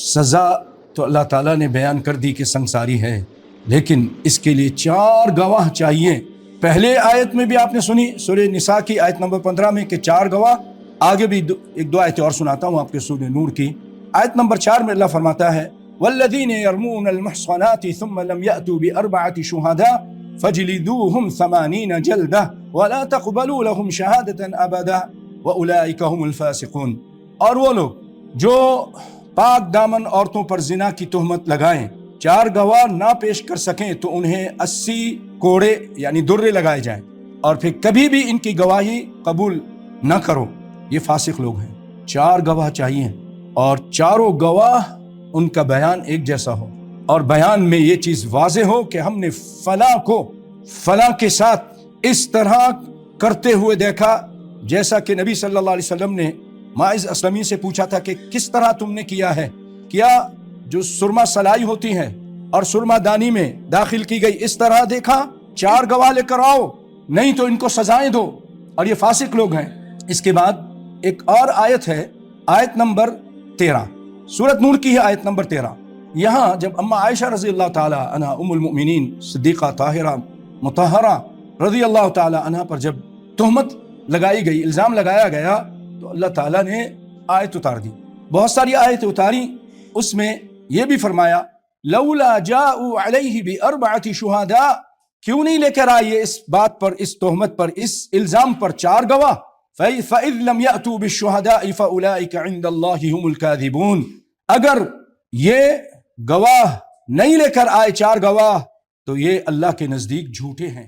سزا تو اللہ تعالیٰ نے بیان کر دی کہ سنساری ہے، لیکن اس کے لیے 4 گواہ چاہیے۔ پہلے آیت میں بھی آپ نے سنی سورہ نساء کی آیت نمبر 15 میں کہ 4 گواہ، آگے بھی ایک دو آیتیں اور سناتا ہوں آپ کے سورہ نور کی آیت نمبر 4 میں اللہ فرماتا ہے والذین یرمون المحصنات ثم لم یأتوا بأربعة شہداء فجلدوهم 80 جلدہ ولا تقبلوا لهم شہادة ابدا واولئک هم الفاسقون۔ اور وہ لوگ جو پاک دامن عورتوں پر زنا کی تہمت لگائیں، 4 گواہ نہ پیش کر سکیں تو انہیں 80 کوڑے یعنی درے لگائے جائیں، اور پھر کبھی بھی ان کی گواہی قبول نہ کرو۔ یہ فاسق لوگ ہیں۔ 4 گواہ چاہیے، اور چاروں گواہ ان کا بیان ایک جیسا ہو، اور بیان میں یہ چیز واضح ہو کہ ہم نے فلاں کو فلاں کے ساتھ اس طرح کرتے ہوئے دیکھا، جیسا کہ نبی صلی اللہ علیہ وسلم نے ماعز اسلمی سے پوچھا تھا کہ کس طرح تم نے کیا ہے، کیا جو سرما سلائی ہوتی ہے اور سرما دانی میں داخل کی گئی اس طرح دیکھا؟ 4 گواہ لے کر آؤ، نہیں تو ان کو سزائیں دو، اور یہ فاسق لوگ ہیں۔ اس کے بعد ایک اور آیت ہے، آیت نمبر 13، سورۃ نور کی ہے آیت نمبر 13۔ یہاں جب اما عائشہ رضی اللہ تعالی عنہ ام المؤمنین صدیقہ طاہرہ مطہرہ رضی اللہ تعالی عنہ پر جب تہمت لگائی گئی، الزام لگایا گیا، تو اللہ تعالیٰ نے آیت اتار دی، بہت ساری آیتیں اتاری۔ اس میں یہ بھی فرمایا لولا جاءوا علیہ بأربعة شہداء، کیوں نہیں لے کر آئیے اس بات پر، اس تہمت پر، اس الزام پر 4 گواہ؟ فَإِذْ لَمْ يَأْتُوا بِالشُّهَدَاءِ فَأُولَٰئِكَ عِندَ اللَّهِ هُمُ الْكَاذِبُونَ، اگر یہ گواہ نہیں لے کر آئے 4 گواہ تو یہ اللہ کے نزدیک جھوٹے ہیں۔